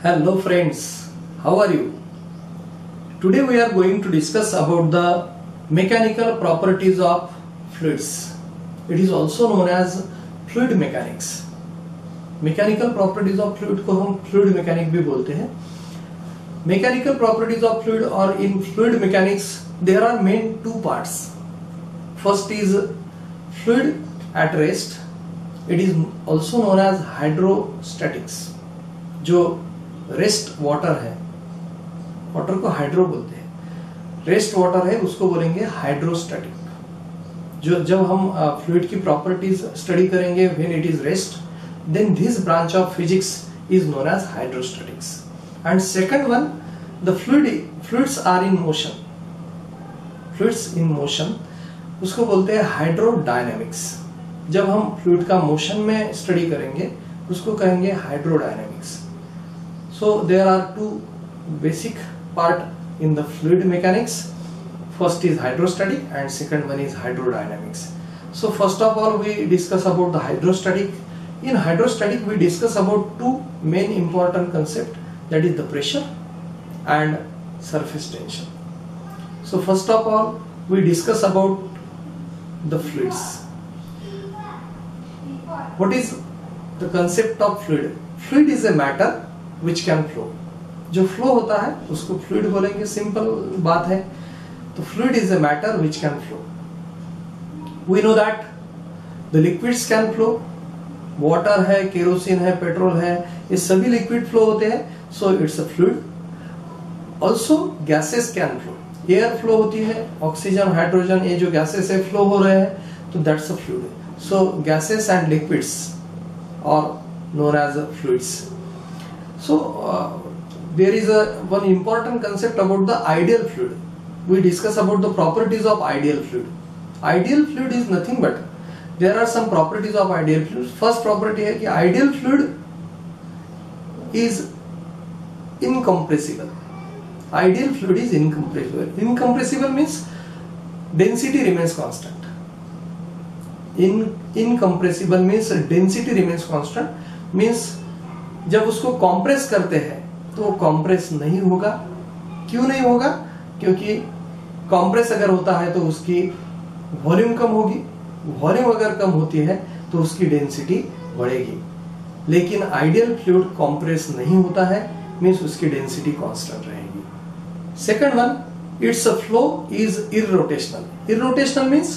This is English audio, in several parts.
Hello friends, how are you? Today we are going to discuss about the mechanical properties of fluids. It is also known as fluid mechanics. Mechanical properties of fluid को हम fluid mechanics भी बोलते हैं. Mechanical properties of fluid or in fluid mechanics there are main two parts. First is fluid at rest. It is also known as hydrostatics. जो rest water है, water को hydro बोलते हैं, रेस्ट वाटर है उसको बोलेंगे हाइड्रोस्टैटिक. जो जब हम फ्लूइड की प्रॉपर्टीज स्टडी करेंगे when it is rest, then this branch of physics is known as hydrostatics. And second one, the fluids are in motion. Fluids in motion उसको बोलते हैं हाइड्रोडायनेमिक्स. जब हम फ्लूइड का मोशन में स्टडी करेंगे उसको कहेंगे hydrodynamics. So there are two basic part in the fluid mechanics. First is hydrostatic and second one is hydrodynamics. So first of all we discuss about the hydrostatic. In hydrostatic we discuss about two main important concept, that is the pressure and surface tension. So first of all we discuss about the fluids. What is the concept of fluid? Fluid is a matter which can flow. जो flow होता है उसको fluid बोलेंगे, simple बात है. तो fluid is a matter which can flow. We know that the liquids can flow. Water है, kerosene है, पेट्रोल है, ये सभी लिक्विड फ्लो होते हैं. So it's a fluid. Also gases can flow. Air flow होती है, ऑक्सीजन, हाइड्रोजन, ये जो गैसेस है फ्लो हो रहे हैं, तो that's a fluid. So gases and liquids are known as a fluids. So there is one important concept about the ideal fluid. We discuss about the properties of ideal fluid. Ideal fluid is nothing but there are some properties of ideal fluid. First property है कि ideal fluid is incompressible. Ideal fluid is incompressible. Incompressible means density remains constant. Incompressible means density remains constant. Means जब उसको compress करते हैं तो वो compress नहीं होगा. क्यों नहीं होगा? क्योंकि कॉम्प्रेस अगर होता है तो उसकी वॉल्यूम कम होगी, वॉल्यूम अगर कम होती है तो उसकी डेंसिटी बढ़ेगी. लेकिन आइडियल फ्लूइड कॉम्प्रेस नहीं होता है, मींस उसकी डेंसिटी कांस्टेंट रहेगी. Second one, its flow is irrotational. Irrotational means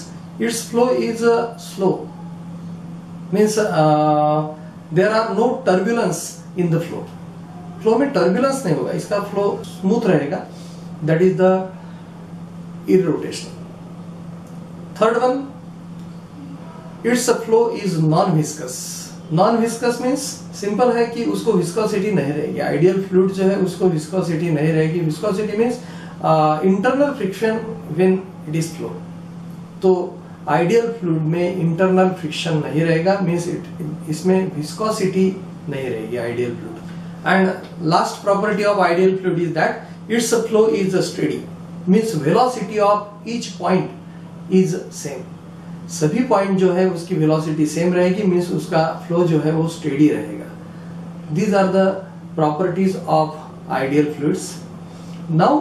its flow is slow. Means there are no turbulence in the flow. Flow में टर्बुलेंस नहीं होगा, इसका फ्लो स्मूथ रहेगा. That is the irrotational. Third one, its flow is non viscous. Non viscous means simple है कि उसको viscosity नहीं रहेगी. आइडियल फ्लूइड जो है उसको विस्कोसिटी नहीं रहेगी. Viscosity means internal friction when it is flow. तो आइडियल फ्लूइड में इंटरनल फ्रिक्शन नहीं रहेगा, मींस इसमें विस्कोसिटी नहीं रहेगी ideal fluid. And last property of ideal fluid is that its flow is steady. Means velocity of each point is same. सभी point जो है उसकी वेलोसिटी सेम रहेगी, मींस उसका फ्लो जो है वो स्टेडी रहेगा. These are the properties of ideal fluids. Now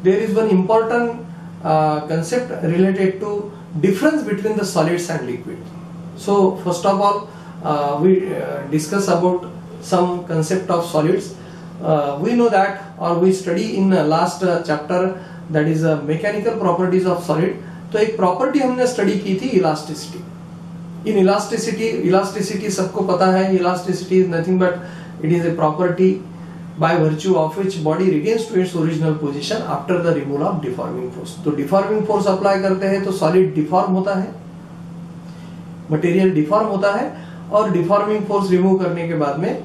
there is one important concept related to difference between the solids and liquid. So first of all we discuss about some concept of solids. We know that, or we study in last chapter, that is mechanical properties of solid. तो एक property हमने study की थी elasticity. इन elasticity सबको पता है. Elasticity is nothing but it is a property by virtue of which body regains to its original position after the removal of deforming force. तो deforming force apply करते हैं तो solid डिफॉर्म होता है, material deform होता है, और deforming force remove करने के बाद में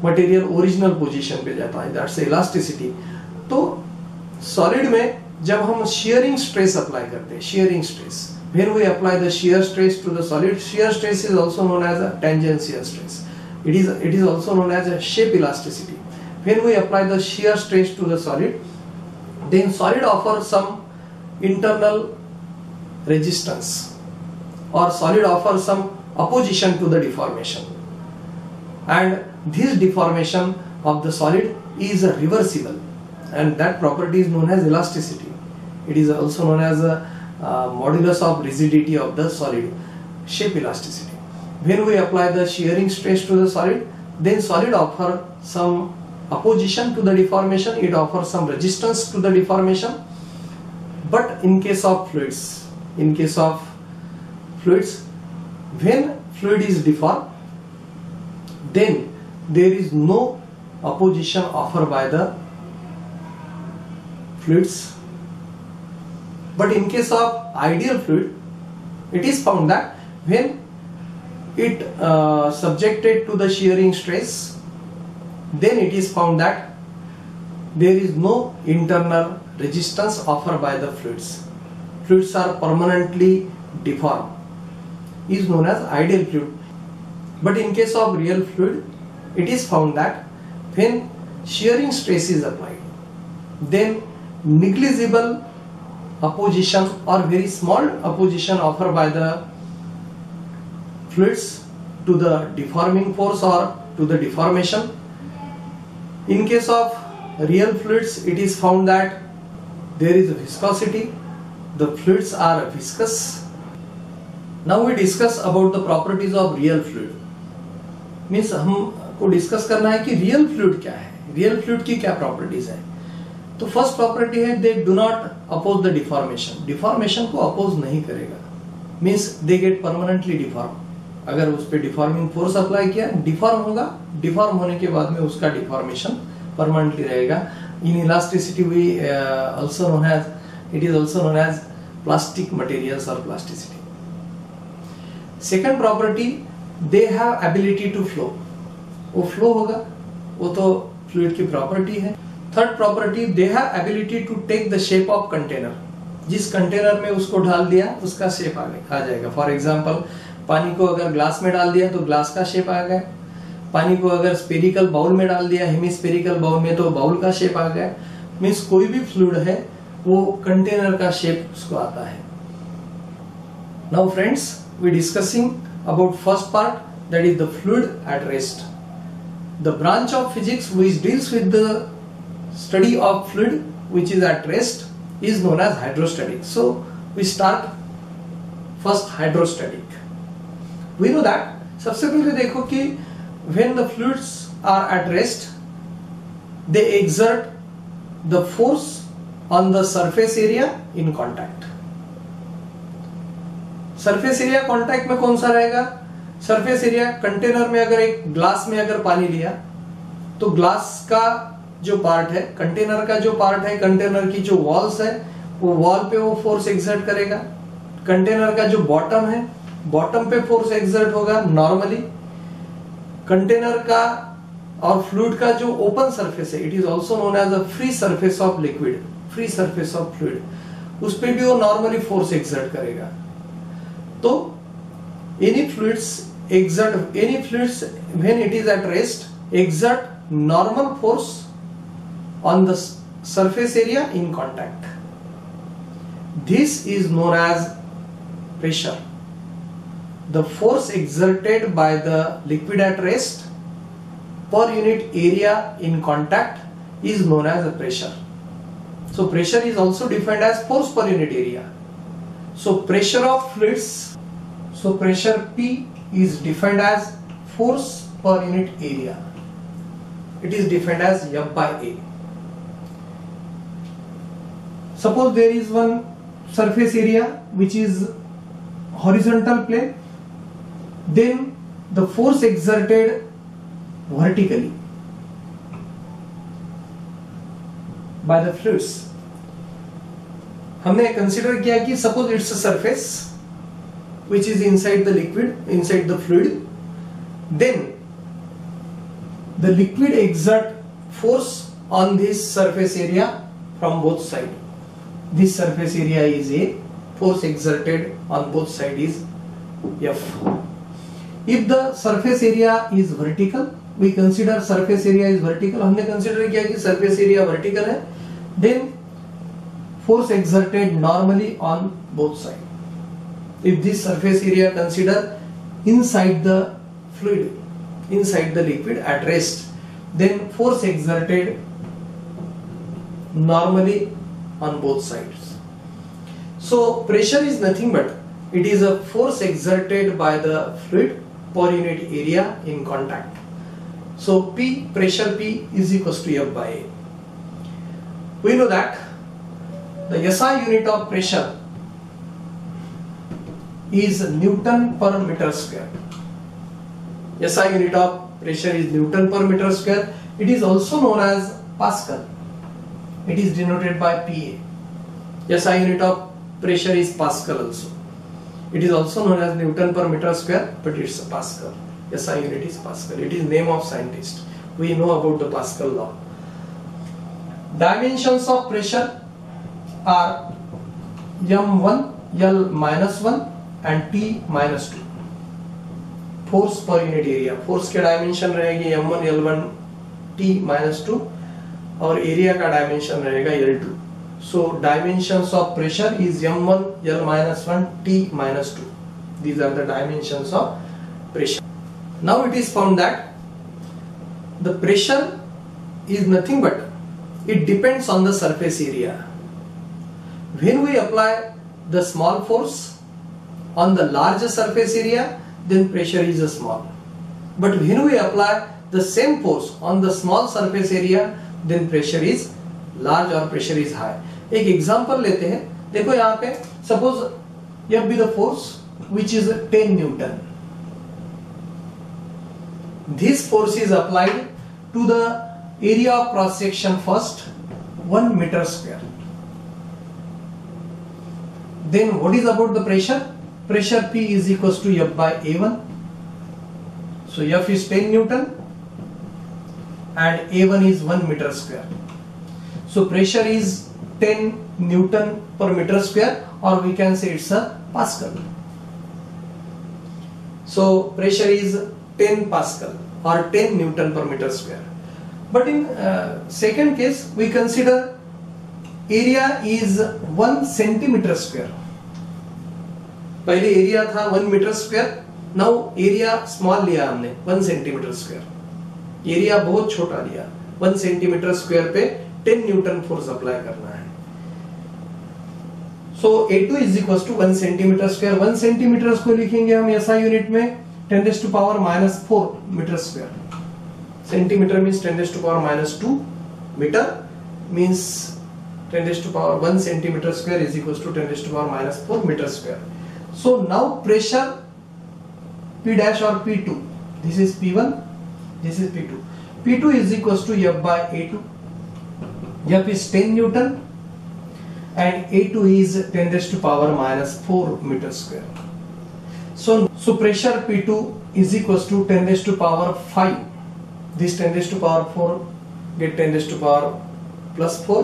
मटेरियल ओरिजिनल पोजीशन पे जाता है. That's elasticity. तो सॉलिड में जब हम shearing stress अप्लाई करते हैं, shearing stress, when we apply the shear stress to the solid, shear stress is also known as a tangential stress. It is also known as a shape elasticity. When we apply the shear stress to the solid, then solid offers some internal resistance, or solid offers some opposition to the deformation, and this deformation of the solid is reversible, and that property is known as elasticity. It is also known as a modulus of rigidity of the solid, shape elasticity. When we apply the shearing stress to the solid, then solid offer some opposition to the deformation, it offers some resistance to the deformation. But in case of fluids, when fluid is deformed, then there is no opposition offered by the fluids. But in case of ideal fluid, it is found that when it subjected to the shearing stress, then it is found that there is no internal resistance offered by the fluids. Fluids are permanently deformed, is known as ideal fluid. But in case of real fluid, it is found that when shearing stress is applied, then negligible opposition or very small opposition offered by the fluids to the deforming force or to the deformation. In case of real fluids, it is found that there is a viscosity, the fluids are viscous. Now we discuss about the properties of real fluid. Means हमको discuss करना है कि real fluid क्या है, real fluid की क्या properties है. तो फर्स्ट प्रॉपर्टी है they do not oppose the deformation. Deformation को अपोज नहीं करेगा, means they get permanently deform. अगर उस पर डिफॉर्मिंग फोर्स अप्लाई किया, डिफॉर्म होगा, डिफॉर्म होने के बाद में उसका डिफॉर्मेशन परमानेंटली रहेगा. In elasticity we also known as, it is also known as plastic materials और plasticity. Second property, they have ability to flow. वो फ्लो होगा, वो तो फ्लूइड की प्रॉपर्टी है. Third property, they have ability to take the shape of container. जिस container में उसको डाल दिया उसका शेप आ जाएगा. फॉर एग्जांपल, पानी को अगर ग्लास में डाल दिया तो ग्लास का शेप आ गया. पानी को अगर स्पेरिकल बाउल में डाल दिया, हेमिस्फेरिकल बाउल में, तो बाउल का शेप आ गया. मीन्स कोई भी फ्लूइड है वो कंटेनर का शेप उसको आता है. Now friends, we discussing about first part, that is the fluid at rest. The branch of physics which deals with the study of fluid which is at rest is known as hydrostatic. So we start first hydrostatic. We know that सबसे पहले देखो कि when the fluids are at rest, they exert the force on the surface area in contact. Surface area contact में कौन सा रहेगा? Surface area container में अगर एक ग्लास में अगर पानी लिया तो ग्लास का जो पार्ट है, कंटेनर का जो पार्ट है, कंटेनर की जो वॉल्स है, वो वॉल पे वो फोर्स एक्सर्ट करेगा. कंटेनर का जो बॉटम है, बॉटम पे फोर्स एक्सर्ट होगा नॉर्मली. कंटेनर का और फ्लूइड का जो ओपन सरफेस है, it is also known as a free surface of liquid, free surface of fluid, उस पर भी वो नॉर्मली फोर्स एक्सर्ट करेगा. तो any fluids when it is at rest exert normal force on the surface area in contact. This is known as pressure. The force exerted by the liquid at rest per unit area in contact is known as a pressure. So pressure is also defined as force per unit area. So pressure of fluids, so pressure P is defined as force per unit area. It is defined as F by A. Suppose there is one surface area which is horizontal plane, then the force exerted vertically by the fluids. हमने consider किया कि suppose it's a surface which is inside the liquid, inside the fluid, then the liquid exert force on this surface area from both sides. This surface area is A, force exerted on both sides is F. If the surface area is vertical, we consider surface area is vertical. हमने consider किया कि surface area vertical है, then force exerted normally on both sides. If this surface area consider inside the fluid, inside the liquid at rest, then force exerted normally on both sides. So pressure is nothing but it is a force exerted by the fluid per unit area in contact. So P, pressure P is equals to F by A. We know that the SI unit of pressure is Newton per meter square. SI unit of pressure is Newton per meter square. It is also known as Pascal. It is denoted by PA. SI unit of pressure is Pascal also. It is also known as Newton per meter square, but it's a Pascal. SI unit is Pascal. It is name of scientist. We know about the Pascal law. Dimensions of pressure are M1, L minus 1 and T minus 2. Force per unit area, force के dimension रहेगी m1 l1 t minus 2 और area का dimension रहेगा l2. So dimensions of pressure is m1 l minus 1 t minus 2. These are the dimensions of pressure. Now it is found that the pressure is nothing but it depends on the surface area. When we apply the small force on the larger surface area, then pressure is small. But when we apply the same force on the small surface area, then pressure is large or pressure is high. एक example लेते हैं. देखो यहाँ पे suppose F be the force which is 10 Newton. This force is applied to the area of cross section first 1 meter square. Then what is about the pressure? Pressure P is equals to F by A1. So F is 10 Newton and A1 is 1 meter square. So pressure is 10 Newton per meter square, or we can say it's a Pascal. So pressure is 10 Pascal or 10 Newton per meter square. But in second case we consider area is 1 centimeter square. पहले area था 1 metre square, now area small लिया हमने 1 centimetre square. Area बहुत छोटा लिया, 1 centimetre square पे 10 Newton force apply करना है. So A2 is equal to 1 centimetre square. 1 centimetre को लिखेंगे हम SI यूनिट में 10 to power minus 4 metre square. Centimetre means 10 to power minus 2, metre means 10 to power 1 centimetre square is equal to 10 to power minus 4 metre square. So now pressure P dash or P2, this is P1, this is P2. P2 is equals to F by A2. F is 10 Newton and A2 is 10 raised to power minus 4 meter square. So pressure P2 is equals to 10 raised to power 5. This 10 raised to power 4 get 10 raised to power plus 4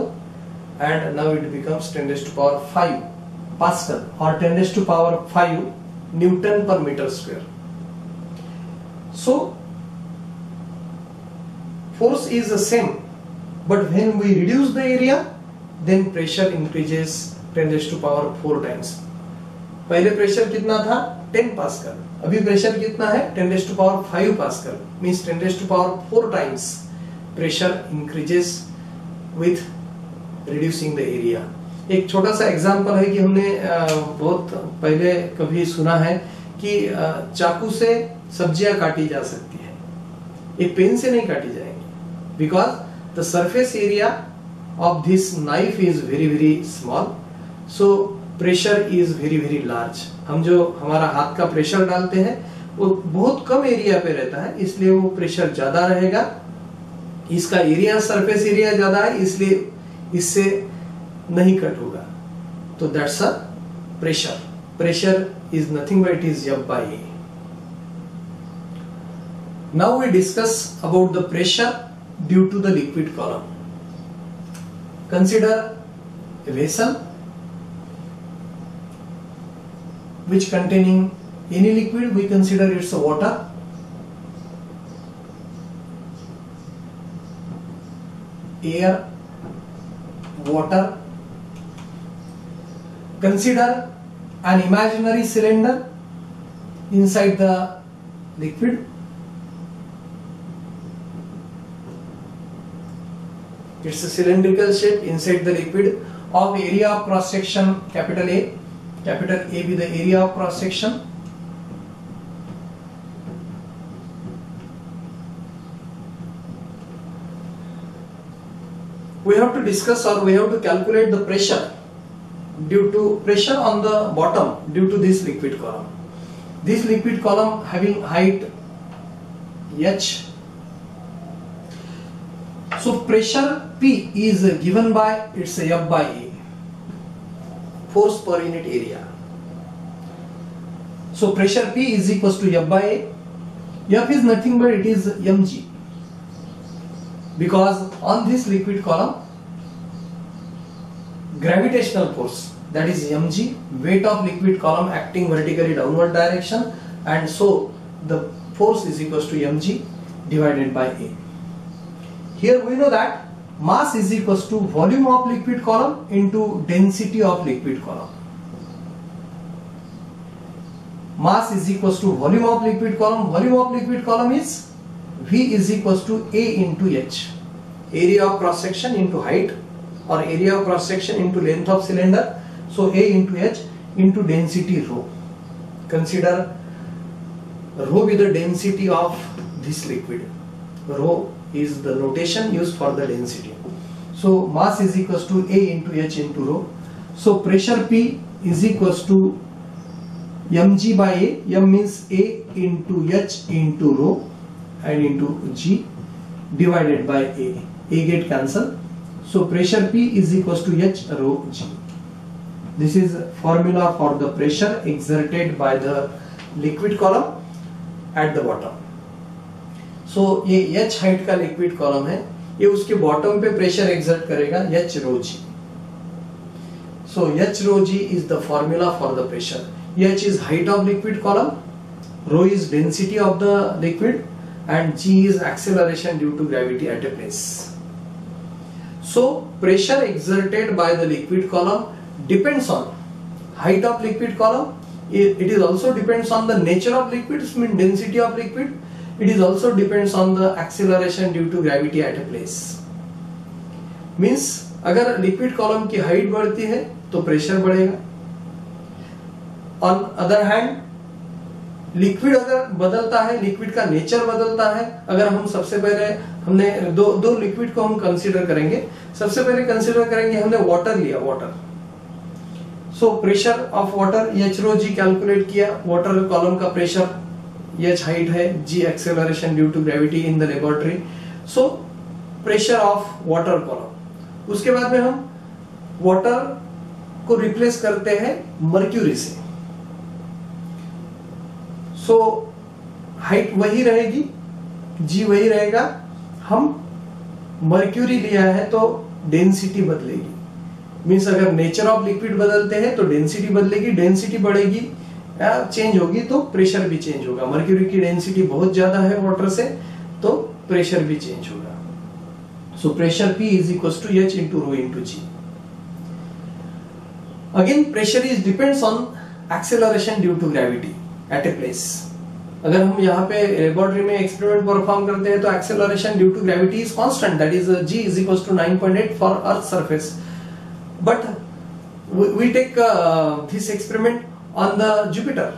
and now it becomes 10 raised to power 5 Pascal or 10 raised to power 5 Newton per meter square. So force is the same, but when we reduce the area, then pressure increases 10 raised to power 4 times. पहले pressure कितना था 10 pascal, अभी pressure कितना है 10 raised to power 5 pascal, means 10 raised to power 4 times pressure increases with reducing the area. एक छोटा सा example है कि हमने बहुत पहले कभी सुना है कि चाकू से सब्जियां काटी जा सकती है, एक पेन से नहीं काटी जाएंगी, because the surface area of this knife is very very small, so pressure is very very large. हम जो हमारा हाथ का प्रेशर डालते हैं वो बहुत कम एरिया पे रहता है, इसलिए वो प्रेशर ज्यादा रहेगा. इसका एरिया सरफेस एरिया ज्यादा है, इसलिए इससे नहीं कट होगा. तो that's a pressure. Pressure is nothing but it is F by A. Now we discuss about the pressure due to the liquid column. Consider a vessel which containing any liquid. We consider it's a water. Air, water. Consider an imaginary cylinder inside the liquid. It's a cylindrical shape inside the liquid of area of cross section capital A be the area of cross section. We have to discuss or we have to calculate the pressure due to pressure on the bottom due to this liquid column. This liquid column having height h. So pressure P is given by its F by A, force per unit area. So pressure P is equals to F by A. F is nothing but it is mg, because on this liquid column gravitational force, that is mg, weight of liquid column acting vertically downward direction, and so the force is equals to mg divided by A. Here we know that mass is equals to volume of liquid column into density of liquid column. Mass is equals to volume of liquid column. Volume of liquid column is V is equals to A into H. Area of cross section into height, or area of cross section into length of cylinder. So A into H into density rho. Consider rho be the density of this liquid. Rho is the notation used for the density. So mass is equals to A into H into rho. So pressure P is equals to mg by A. M means A into H into rho and into G divided by A. A get cancelled. So pressure P is equals to H rho G. This is formula for the pressure exerted by the liquid column at the bottom. So ये H height का liquid column है, ये उसके bottom पे pressure exert करेगा H rho G. So H rho G is the formula for the pressure. H is height of liquid column, rho is density of the liquid, and G is acceleration due to gravity at a place. So pressure exerted by the liquid column depends on height of liquid column. It is also depends on the nature of liquid, means density of liquid. It is also depends on the acceleration due to gravity at a place. Means अगर liquid column की height बढ़ती है तो pressure बढ़ेगा. On other hand liquid अगर बदलता है, liquid का नेचर बदलता है. अगर हम सबसे पहले हमने दो लिक्विड को हम कंसीडर करेंगे. सबसे पहले कंसीडर करेंगे हमने वाटर लिया, water. So pressure of water H rho G calculate किया. वाटर कॉलम का प्रेशर H हाइट है, G acceleration due to gravity in the laboratory. So pressure of water column. उसके बाद में हम वाटर को रिप्लेस करते हैं मर्क्यूरी से. सो हाइट वही रहेगी, G वही रहेगा. हम मर्क्यूरी लिया है तो डेंसिटी बदलेगी. मीन्स अगर नेचर ऑफ लिक्विड बदलते हैं तो डेंसिटी बदलेगी. डेंसिटी बढ़ेगी या चेंज होगी तो प्रेशर भी चेंज होगा. मर्क्यूरी की डेंसिटी बहुत ज्यादा है वाटर से, तो प्रेशर भी चेंज होगा. So pressure P is equals to H into rho into G. Again pressure is depends on acceleration due to gravity at a place. अगर हम यहाँ पे लेबोरेटरी में एक्सपेरिमेंट परफॉर्म करते हैं तो acceleration due to gravity is constant, that is G is equals to 9.8 for Earth surface. But we take this experiment on the Jupiter.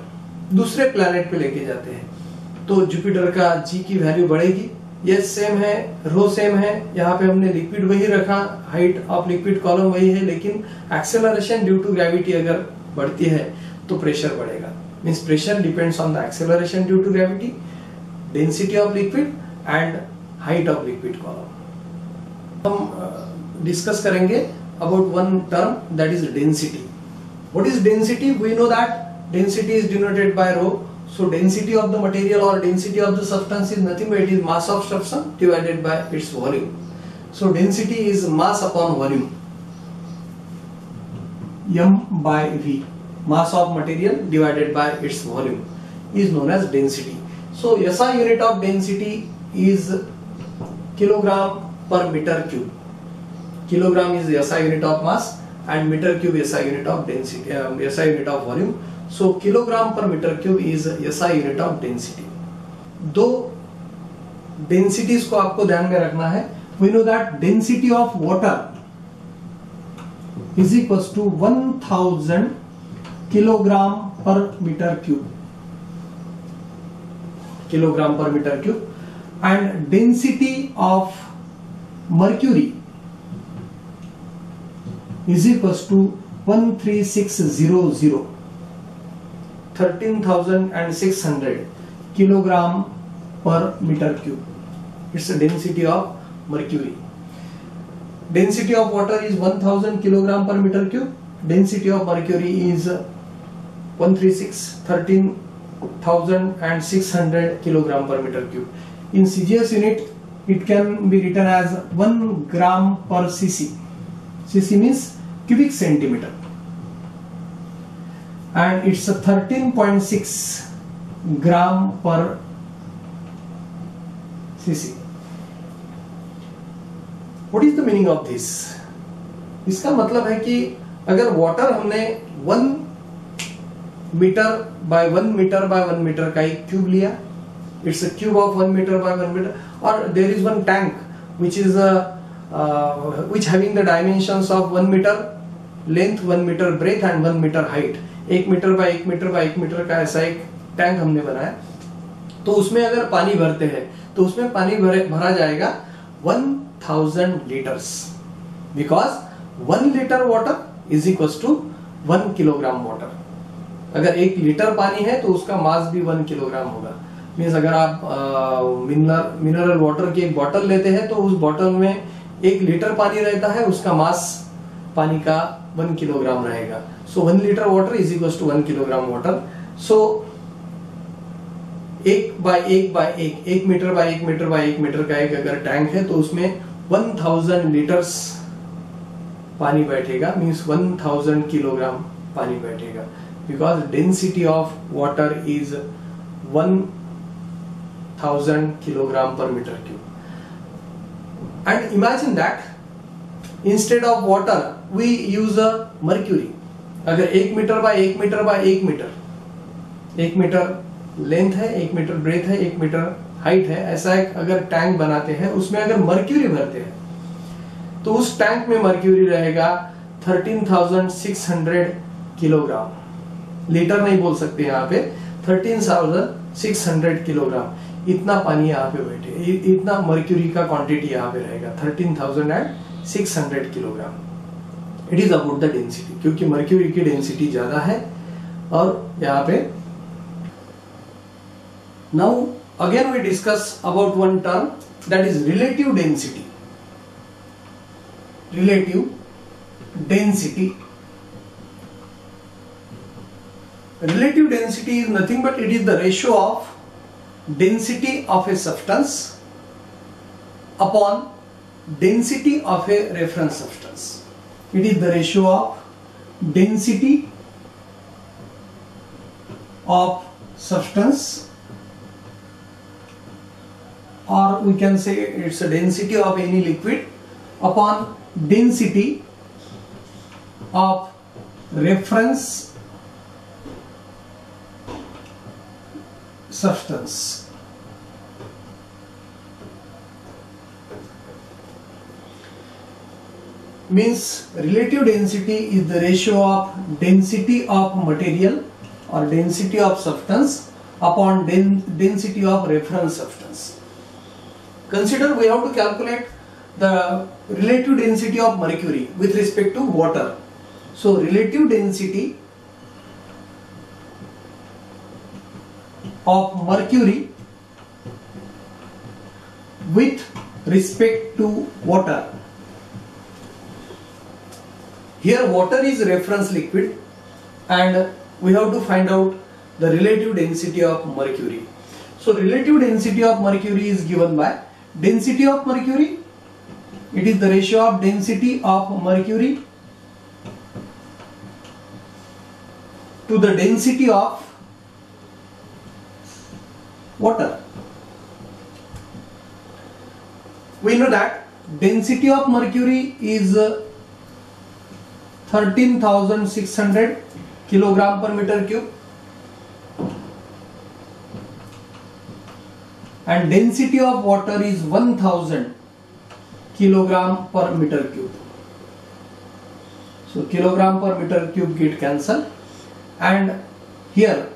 दूसरे planet पे लेके जाते हैं तो जुपिटर का G की वैल्यू बढ़ेगी. ये सेम है, रो सेम है. यहाँ पे हमने लिक्विड वही रखा, हाइट ऑफ लिक्विड कॉलम वही है, लेकिन एक्सेलरेशन ड्यू टू ग्रेविटी अगर बढ़ती है तो प्रेशर बढ़ेगा. Means pressure depends on the acceleration due to gravity, density of liquid and height of liquid column. हम डिस्कस करेंगे about one term, that is density. What is density? We know that density is denoted by rho. So density of the material or density of the substance is nothing but it is mass of substance divided by its volume. So density is mass upon volume, m by v. Mass of material divided by its volume is known as density. So SI unit of density is kilogram per meter cube. Kilogram is SI unit of mass and meter cube SI unit of density, SI unit of volume. So kilogram per meter cube is SI unit of density. दो densities को आपको ध्यान में रखना है. we know that density of water is equals to 1000 kilogram per meter cube, kilogram per meter cube, and density of mercury is equals to 13600, 13,600 kilogram per meter cube. It's the density of mercury. Density of water is 1000 kilogram per meter cube. Density of mercury is 13,600 kilogram per meter cube. In CGS unit, it can be written as 1 gram per cc. Cc means cubic centimeter, and it's a 13.6 gram per cc. What is the meaning of this? इसका मतलब है कि अगर water हमने 1 metre by 1 metre by 1 metre का एक cube लिया, it's a cube of 1 metre by 1 meter, और there is one tank which is which having the dimensions of 1 meter length, 1 meter breadth and 1 meter height. 1 metre by 1 metre by 1 metre का ऐसा एक tank हमने बनाया, तो उसमें अगर पानी भरते हैं तो उसमें पानी भरा जाएगा 1000 liters, because 1 liter water is equals to 1 kilogram water. अगर 1 लीटर पानी है तो उसका मास भी 1 किलोग्राम होगा. मीन्स अगर आप मिनरल वाटर की एक बॉटल लेते हैं तो उस बॉटल में 1 लीटर पानी रहता है, उसका मास पानी का 1 किलोग्राम रहेगा. सो 1 litre water is equals to 1 kilogram water. So 1 by 1 by 1 metre by 1 metre by 1 metre का एक अगर टैंक है तो उसमें 1000 लीटर्स पानी बैठेगा, मीन्स 1000 किलोग्राम पानी बैठेगा, because density of water is 1000 kilogram per meter cube. And imagine that instead of water we use a mercury. अगर 1 metre by 1 metre by 1 metre, 1 metre length है, 1 मीटर ब्रेथ है, 1 metre height है, ऐसा एक अगर tank बनाते हैं, उसमें अगर मर्क्यूरी भरते हैं तो उस टैंक में मर्क्यूरी रहेगा 13,600 किलोग्राम. लीटर नहीं बोल सकते यहाँ पे, 13,600 किलोग्राम. इतना पानी यहाँ पे बैठे, इतना मर्क्यूरी का क्वांटिटी यहाँ पे रहेगा 13,600 kilogram. It is about the density, क्योंकि मर्क्यूरी की डेंसिटी ज्यादा है. और यहाँ पे now again we discuss about one term, that is relative density. Relative density. Relative density is nothing but it is the ratio of density of a substance upon density of a reference substance. It is the ratio of density of substance, or we can say it's a density of any liquid upon density of reference substance. Means relative density is the ratio of density of material or density of substance upon density of reference substance. Consider we have to calculate the relative density of mercury with respect to water. So relative density of mercury with respect to water. Here water is reference liquid and we have to find out the relative density of mercury. So relative density of mercury is given by density of mercury. It is the ratio of density of mercury to the density of water. We know that density of mercury is 13,600 kilogram per meter cube and density of water is 1000 kilogram per meter cube. So kilogram per meter cube get cancelled, and here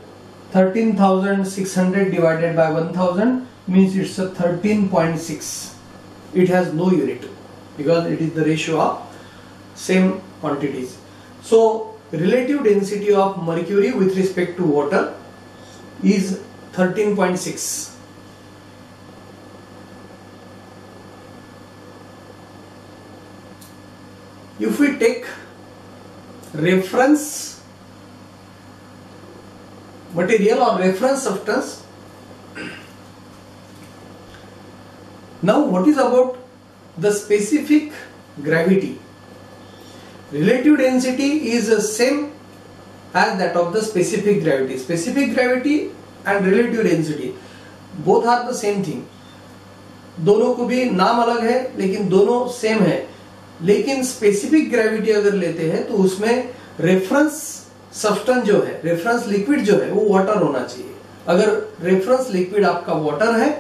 13,600 divided by 1000 means it's a 13.6. It has no unit because it is the ratio of same quantities. So relative density of mercury with respect to water is 13.6. If we take reference material or reference substance, now what is about the specific gravity? Relative density is the same as that of the specific gravity. Specific gravity and relative density both are the same thing. दोनों को भी नाम अलग है लेकिन दोनों same है. लेकिन स्पेसिफिक ग्रेविटी अगर लेते हैं तो उसमें रेफरेंस सब्सटेंस जो है, रेफरेंस लिक्विड जो है वो वाटर होना चाहिए. अगर रेफरेंस लिक्विड आपका वाटर है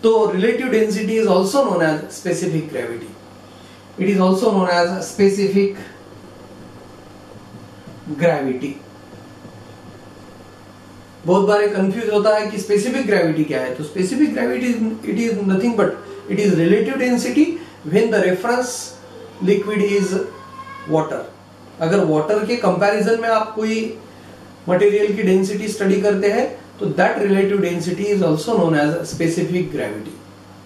तो relative density is also known as specific gravity. It is also known as specific gravity. बहुत बार कंफ्यूज होता है कि स्पेसिफिक ग्रेविटी क्या है. तो specific gravity it is nothing but it is relative density when the reference liquid is water. अगर water के कंपैरिजन में आप कोई मटेरियल की डेंसिटी स्टडी करते हैं तो that relative density is also known as specific gravity.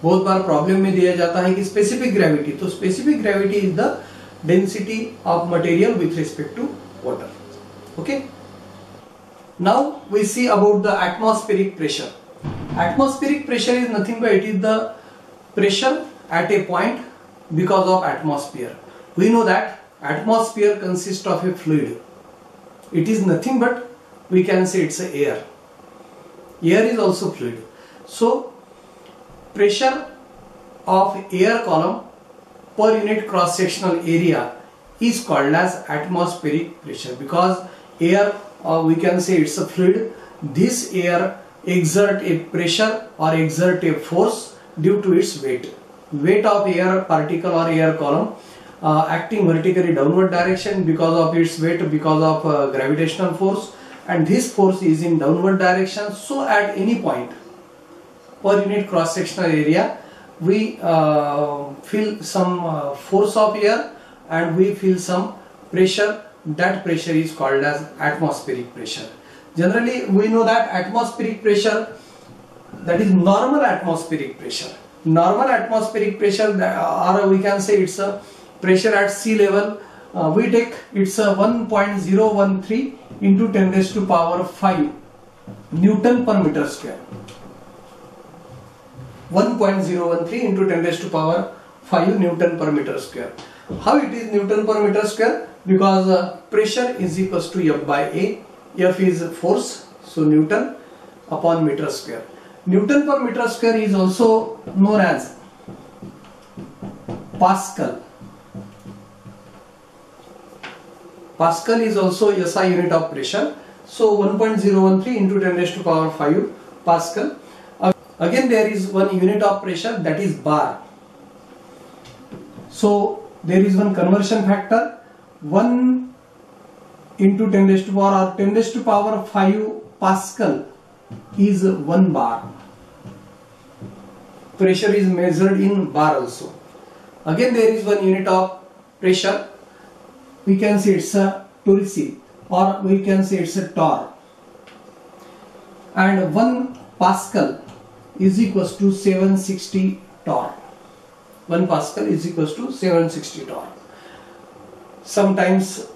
बहुत बार प्रॉब्लम में दिया जाता है कि स्पेसिफिक ग्रेविटी, तो specific gravity is the density of material with respect to water. Okay, now we see about the atmospheric pressure. Atmospheric pressure is nothing but it is the pressure at a point because of atmosphere. We know that atmosphere consists of a fluid. It is nothing but we can say it's a air. Air is also fluid. So pressure of air column per unit cross sectional area is called as atmospheric pressure because air, we can say it's a fluid. This air exert a pressure or exert a force due to its weight. Weight of air particle or air column acting vertically downward direction because of its weight, because of gravitational force, and this force is in downward direction. So at any point per unit cross sectional area we feel some force of air and we feel some pressure. That pressure is called as atmospheric pressure. Generally we know that atmospheric pressure, that is normal atmospheric pressure. Normal atmospheric pressure, or we can say it's a pressure at sea level. We take it's a 1.013 into 10 raised to power 5 Newton per meter square. 1.013 into 10 raised to power 5 Newton per meter square. How it is Newton per meter square? Because pressure is equals to F by A. F is force, so Newton upon meter square. Newton per meter square is also known as Pascal. Pascal is also SI unit of pressure. So 1.013 into 10 raised to power 5 Pascal. Again there is one unit of pressure, that is bar. So there is one conversion factor, 1 into 10 raised to power or 10 raised to power 5 Pascal is 1 bar. Pressure is measured in bar also. Again there is one unit of pressure, we can say it's a torsion or we can say it's a torr, and 1 Pascal is equals to 760 torr. 1 Pascal is equals to 760 torr. Sometimes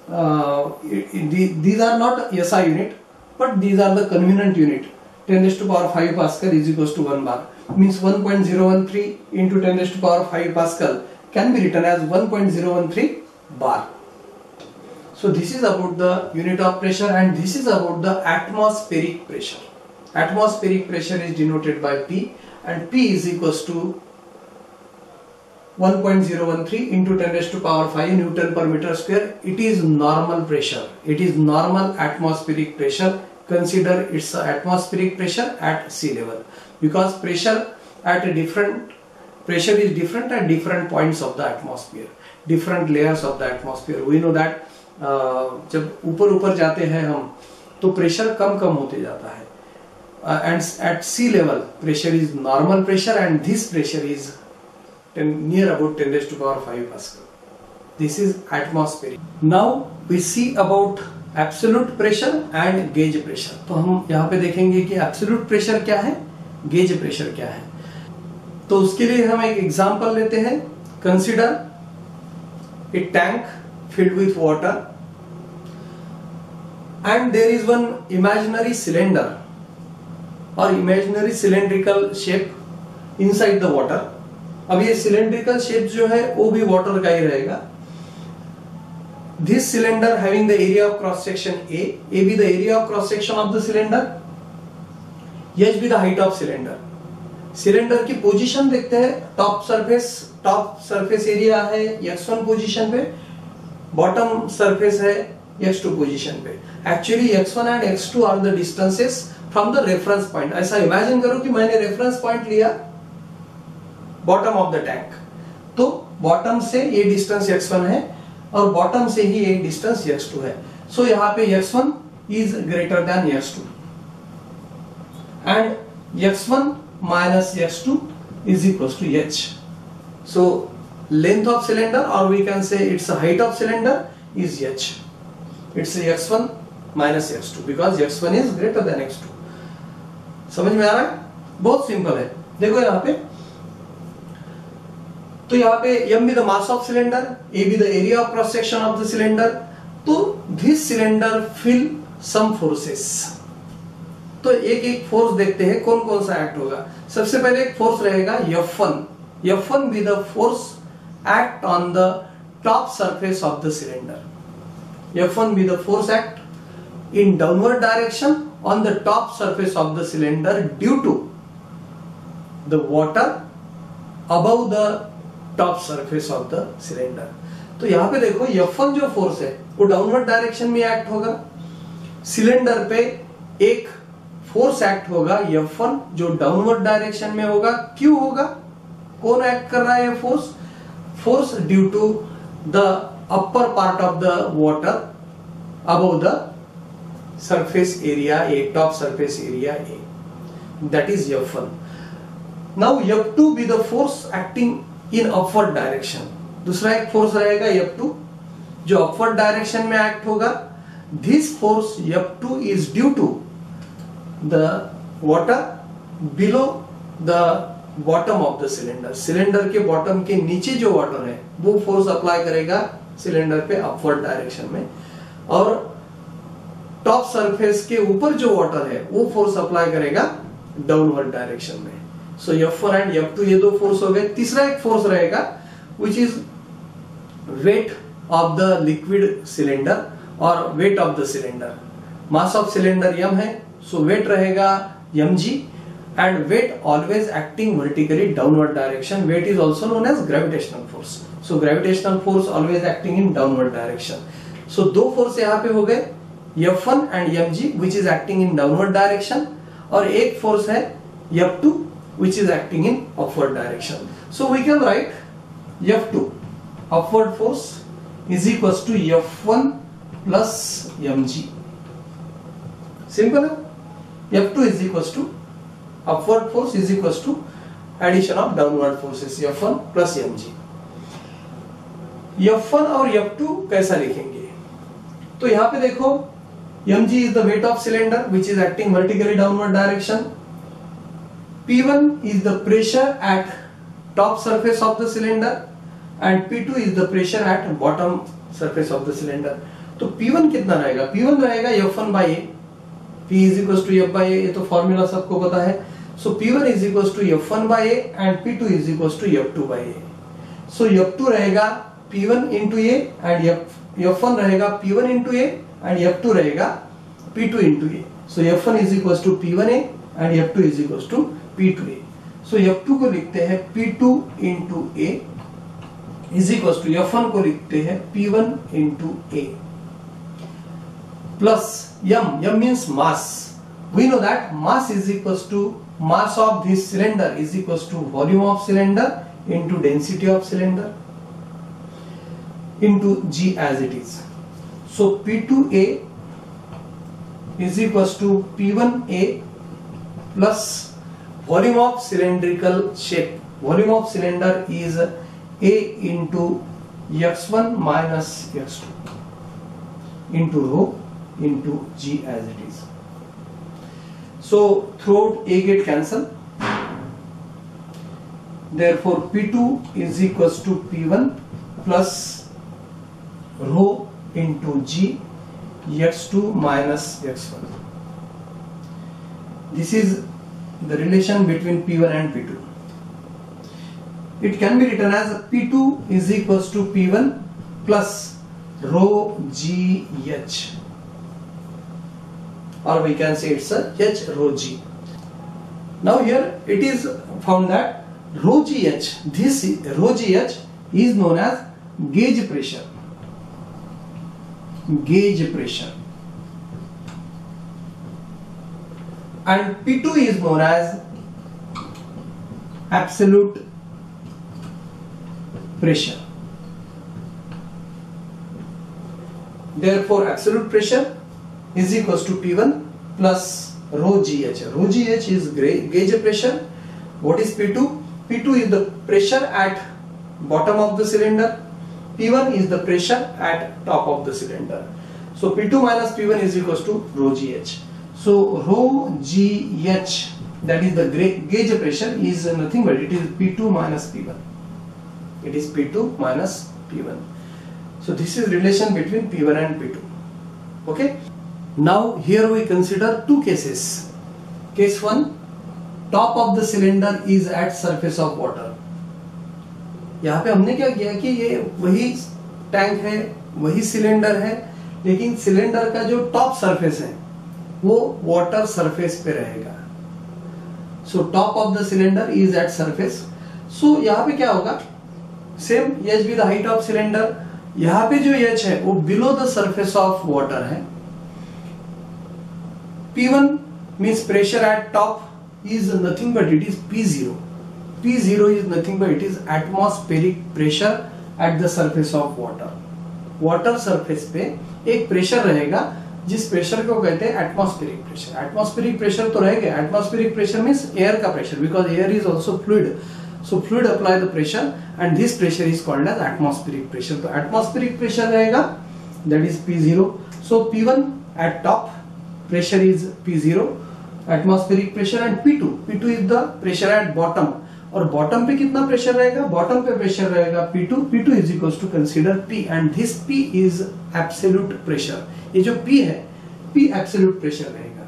these are not SI unit, but these are the convenient unit. 10 raised to power 5 Pascal is equals to 1 bar. Means 1.013 into 10 raised to power 5 Pascal can be written as 1.013 bar. So this is about the unit of pressure, and this is about the atmospheric pressure. Atmospheric pressure is denoted by P, and P is equals to 1.013 into 10 raised to power 5 Newton per meter square. It is normal pressure. It is normal atmospheric pressure. Consider it's atmospheric pressure at sea level, because pressure at a different pressure is different at different points of the atmosphere, different layers of the atmosphere. We know that जब ऊपर जाते हैं हम तो pressure कम होते जाता है, and at sea level pressure is normal pressure, and this pressure is near about 10 raised to power 5 Pascal. This is atmospheric. Now we see about absolute pressure and gauge pressure. तो हम यहाँ पे देखेंगे कि absolute pressure क्या है, gauge pressure क्या है. तो उसके लिए हम एक एग्जांपल लेते हैं. Consider a tank filled with water and there is one imaginary cylinder or imaginary cylindrical shape inside the water. अब ये cylindrical shape जो है वो भी water का ही रहेगा. This cylinder having the area of cross section A be the area of cross section of the cylinder, H be the height of cylinder. Cylinder की position देखते हैं. टॉप सरफेस एरिया है x1 पोजीशन पे, bottom surface है x2 position पे. Actually x1 and x2 are the distances from the reference point. ऐसा imagine करो कि मैंने रेफरेंस पॉइंट लिया बॉटम ऑफ द टैंक, तो बॉटम से ये डिस्टेंस x1 है और बॉटम से ही एक डिस्टेंस x2 है. सो यहाँ पे x1 is greater than x2 and x1 minus x2 is equals to h. So length of cylinder, or we can say its height of cylinder, is h. It's x1 minus x2 because x1 is greater than x2. समझ में आ रहा है? बहुत simple है. देखो यहाँ पे, तो यहाँ पे m be the mass of cylinder, a be the area of cross section of the cylinder. तो this cylinder fill some forces. तो एक एक फोर्स देखते हैं कौन कौन सा एक्ट होगा. सबसे पहले एक फोर्स रहेगा F1 be the force act on the top surface of the cylinder. F1 be the force act in downward direction on the top surface of the cylinder due to the water above the top surface of the cylinder. तो यहां पे देखो F1 जो force है वो downward direction में act होगा. Cylinder पे एक फोर्स एक्ट होगा F1 जो डाउनवर्ड डायरेक्शन में होगा. क्यों होगा? कौन एक्ट कर रहा है force due to the upper part of the water above the surface area A, top surface area A, that is F1. Now F2 be the force acting in upward direction. दूसरा एक force रहेगा F2 जो upward direction में act होगा. This force F2 is due to the water below the bottom of the cylinder. Cylinder के bottom के नीचे जो वाटर है वो फोर्स अप्लाई करेगा सिलेंडर पे अपवर्ड डायरेक्शन में, और टॉप सरफेस के ऊपर जो वाटर है वो फोर्स अप्लाई करेगा डाउनवर्ड डायरेक्शन में. सो F1 एंड F2 ये दो फोर्स हो गए. तीसरा एक फोर्स रहेगा which is weight of the liquid cylinder और weight of the cylinder. Mass of cylinder m है, so weight रहेगा mg, and weight always acting vertically downward direction. Weight is also known as gravitational force. So gravitational force always acting in downward direction. So दो force यहाँ पे हो गए F1 and mg which is acting in downward direction, और एक force है F2 which is acting in upward direction. So we can write F2 upward force is equals to F1 plus mg. Simple है. F2 is equals to upward force is equals to addition of downward forces F1 plus mg. F1 और F2 कैसा लिखेंगे? तो यहाँ पे देखो mg is the weight of cylinder which is acting vertically downward direction. P1 is the pressure at top surface of the cylinder and P2 is the pressure at bottom surface of the cylinder. तो P1 कितना रहेगा? P1 रहेगा F1 by A. P is equals to F by A, ये तो formula सबको पता है. So P1 is equals to F1 by A and P2 is equals to F2 by A. So F2 रहेगा P1 into A and F1 रहेगा P1 into A and F2 रहेगा P2 into A. So F1 is equals to P1A and F2 is equals to P2A. So F2 को लिखते हैं P2 into A is equals to F1 को लिखते हैं P1 into A plus m means mass. We know that mass is equals to mass of this cylinder is equals to volume of cylinder into density of cylinder into G as it is. So P2A is equals to P1A plus volume of cylindrical shape. Volume of cylinder is A into x1 minus x2 into rho into G as it is. So throughout A get cancel. Therefore P2 is equals to P1 plus rho into G x2 minus x1. This is the relation between P1 and P2. It can be written as P2 is equals to P1 plus rho G H, or we can say it's a H rho G. Now here it is found that rho G H, this rho G H is known as gauge pressure. Gauge pressure. And P2 is known as absolute pressure. Therefore absolute pressure is equals to P1 plus rho GH. Rho GH is gauge pressure. What is P2? P2 is the pressure at bottom of the cylinder. P1 is the pressure at top of the cylinder. So P2 minus P1 is equals to rho GH. So rho GH, that is the gauge pressure, is nothing but it is P2 minus P1. It is P2 minus P1. So this is relation between P1 and P2. Okay. Now here we consider two cases. Case 1, top of the cylinder is at surface of water. यहाँ पे हमने क्या किया कि ये वही tank है, वही सिलेंडर है, लेकिन सिलेंडर का जो टॉप सरफेस है वो वाटर सरफेस पे रहेगा. So top of the cylinder is at surface. So यहाँ पे क्या होगा, same H be the height of cylinder. यहाँ पे जो एच है वो below the surface of water है. P1 means pressure at top is nothing but it is P0. P0 is nothing but it is atmospheric pressure at the surface of water. Water surface पे एक pressure रहेगा जिस pressure को कहते हैं atmospheric pressure. Atmospheric pressure तो रहेगा. Atmospheric pressure means air का pressure, because air is also fluid. So fluid apply the pressure and this pressure is called as atmospheric pressure. तो एटमॉस्फेरिक प्रेशर रहेगा, that is P0. So P1 at top pressure is P0 atmospheric pressure and P2 is the pressure at bottom. और bottom पे कितना pressure रहेगा, bottom पे pressure रहेगा P2 is equals to consider P and this P is absolute pressure. ये जो P है, P absolute pressure रहेगा.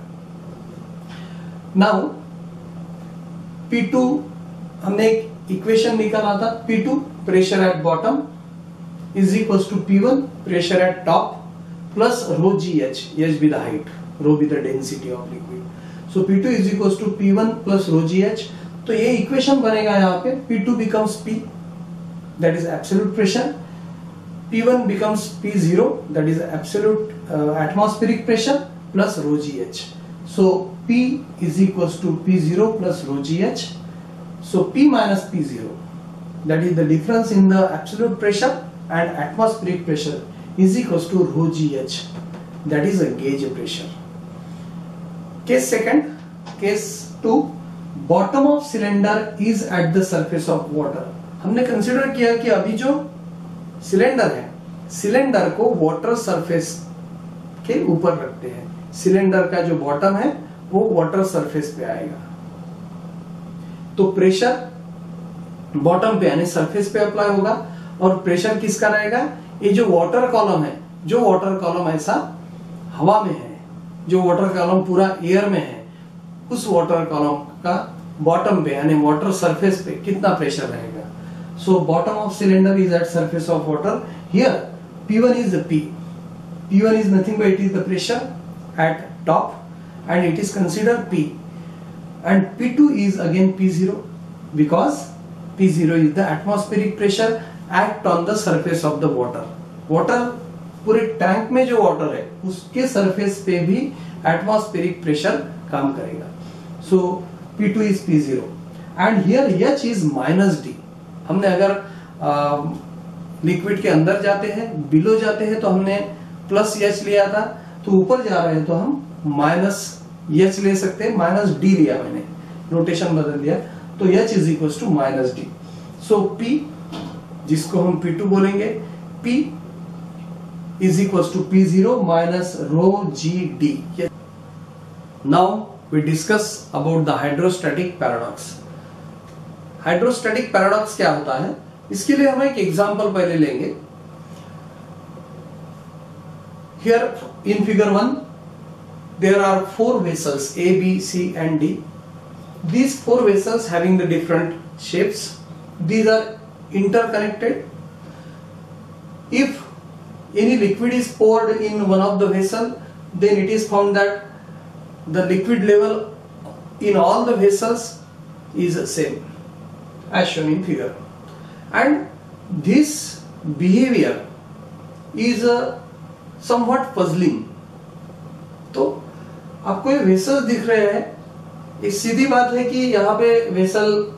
नाउ P2 हमने एक इक्वेशन निकाला था. P2 pressure at bottom is equals to P1 pressure at top plus rho GH, H be the height, rho be the density of liquid. So P2 is equals to P1 plus rho GH. तो ये equation बनेगा यहाँ पे. P2 becomes P, that is absolute pressure. P1 becomes P0, that is absolute atmospheric pressure plus rho GH. So P is equals to P0 plus rho GH. So P minus P0, that is the difference in the absolute pressure and atmospheric pressure, is equals to rho GH, that is a gauge pressure. Case second, case 2, bottom of cylinder is at the surface of water. हमने consider किया कि अभी जो cylinder है, cylinder को water surface के ऊपर रखते हैं. सिलेंडर का जो बॉटम है वो वाटर सरफेस पे आएगा. तो प्रेशर बॉटम पे यानी सरफेस पे अप्लाई होगा. और प्रेशर किसका रहेगा, ये जो वाटर कॉलम है, जो वाटर कॉलम ऐसा हवा में है, जो वाटर कॉलम पूरा एयर में है, उस वाटर कॉलम का बॉटम पे यानी वाटर सरफेस पे कितना प्रेशर रहेगा. So bottom of cylinder is at surface of water. Here P1 is the P. P1 is nothing but it is the pressure at top and it is considered P. And P2 is again P0 because P0 is the atmospheric pressure act on the surface of the water. Water पूरे tank में जो water है उसके surface पे भी atmospheric pressure काम करेगा. सो P2 is P0 and here H is minus D. हमने अगर लिक्विड के अंदर जाते हैं, बिलो जाते हैं तो हमने प्लस एच लिया था, तो ऊपर जा रहे हैं तो हम माइनस एच ले सकते हैं, माइनस डी लिया मैंने, नोटेशन बदल दिया, तो H is equal to minus D. So P, जिसको हम P2 बोलेंगे, P is equals to P0 minus rho GD. Now we discuss about the hydrostatic paradox. Hydrostatic paradox क्या होता है, इसके लिए हम एक एग्जांपल पहले लेंगे। Here in figure 1 there are 4 vessels A, B, C and D. These 4 vessels having the different shapes. These are interconnected. If any liquid is poured in one of the vessel, then it is found that the liquid level in all the vessels is same as shown in figure, and this behavior is somewhat puzzling. तो आपको ये vessel दिख रहे हैं, एक सीधी बात है कि यहाँ पे vessel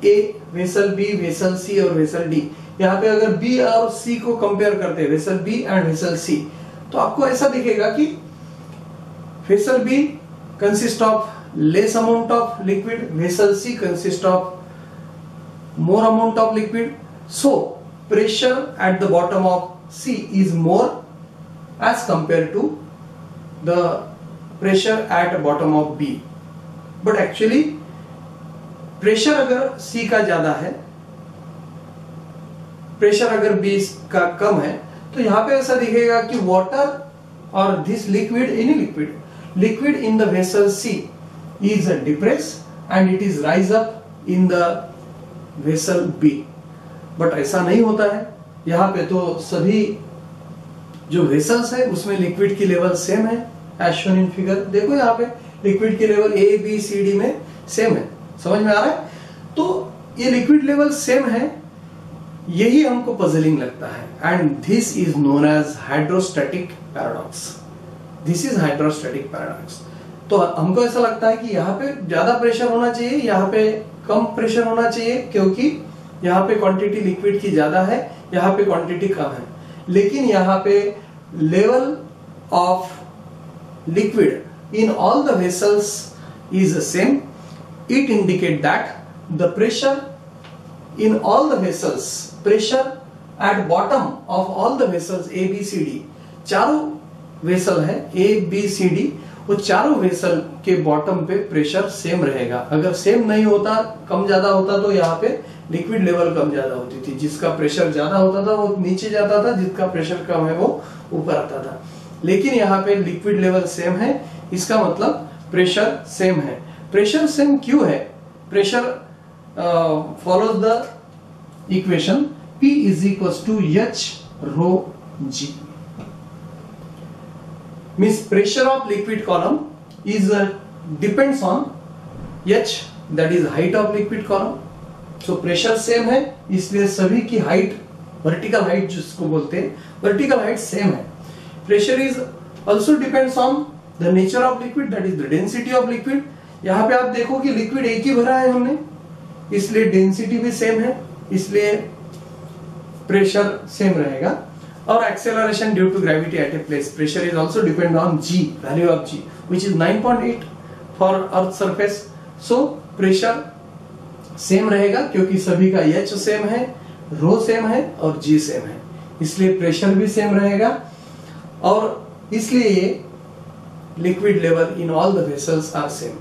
A, vessel B, vessel C और वेसल D, यहाँ पे अगर B और C को कंपेयर करते हैं, vessel B and vessel C, तो आपको ऐसा दिखेगा कि vessel B consist of less amount of liquid, vessel C consist of more amount of liquid, so pressure at the bottom of C is more as compare to the pressure at bottom of B। But actually pressure अगर C का ज्यादा है, pressure अगर B का कम है, तो यहां पे ऐसा दिखेगा कि वाटर और this liquid, any liquid in the vessel C is depress and it is rise up in the vessel B। But ऐसा नहीं होता है, यहाँ पे तो सभी जो वेसल्स है उसमें लिक्विड की लेवल सेम है एज शोन इन फिगर। देखो यहाँ पे लिक्विड की level A, B, C, D में सेम है, समझ में आ रहा है? तो ये लिक्विड लेवल सेम है, यही हमको पजलिंग लगता है, and this is known as hydrostatic paradox. This is hydrostatic paradox. तो हमको ऐसा लगता है कि यहाँ पे ज्यादा प्रेशर होना चाहिए, यहाँ पे कम प्रेशर होना चाहिए, क्योंकि यहाँ पे क्वांटिटी लिक्विड की ज्यादा है, यहाँ पे क्वांटिटी कम है, लेकिन यहाँ पे level of liquid in all the vessels is same. It indicate that the pressure in all the vessels, pressure at bottom of all the vessels A, B, C, D, चारों वेसल है A, B, C, D, वो चारों vessel के bottom पे pressure same रहेगा। अगर same नहीं होता, कम ज्यादा होता, तो यहाँ पे लिक्विड लेवल कम ज्यादा होती थी, जिसका प्रेशर ज्यादा होता था वो नीचे जाता था, जिसका प्रेशर कम है वो ऊपर आता था। लेकिन यहाँ पे लिक्विड लेवल सेम है, इसका मतलब प्रेशर सेम है। प्रेशर सेम क्यों है? Pressure follows the equation P is equals to H rho G. Means pressure of liquid column is depends on H, that is height of liquid column. So pressure same है, इसलिए सभी की height, vertical height जिसको बोलते हैं, vertical height same है। Pressure is also depends on the nature of liquid, that is the density of liquid. यहाँ पे आप देखो कि लिक्विड एक ही भरा है हमने, इसलिए डेंसिटी भी सेम है, इसलिए प्रेशर सेम रहेगा। और acceleration due to gravity at a place, pressure is also depend on G, value of G which is 9.8 for earth surface. So pressure same रहेगा क्योंकि सभी का H सेम है, रो सेम है और G सेम है, इसलिए प्रेशर भी सेम रहेगा। और इसलिए liquid level in all the vessels are same.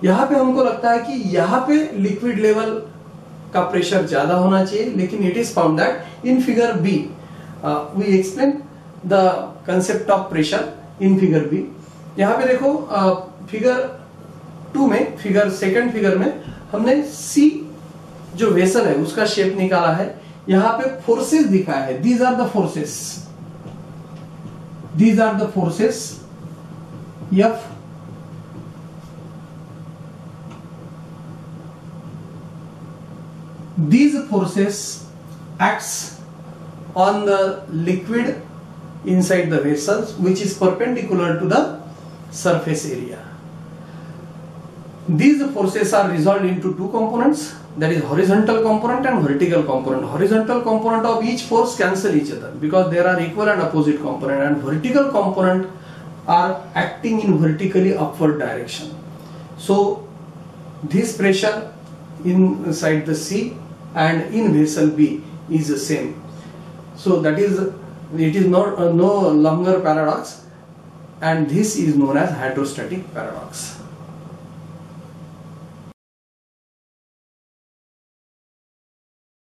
यहाँ पे हमको लगता है कि यहाँ पे लिक्विड लेवल का प्रेशर ज्यादा होना चाहिए, लेकिन it is found that in figure B we explain the concept of pressure in figure B. यहाँ पे देखो फिगर 2 में, सेकंड फिगर में हमने सी जो वेसल है उसका शेप निकाला है, यहाँ पे फोर्सेस दिखाया है। These are the forces F, these forces acts on the liquid inside the vessels which is perpendicular to the surface area. these forces are resolved into two components, that is horizontal component and vertical component. Horizontal component of each force cancel each other because there are equal and opposite component, and vertical component are acting in vertically upward direction. So this pressure inside the C and in vessel B is the same. So that is, it is not no longer paradox, and this is known as hydrostatic paradox.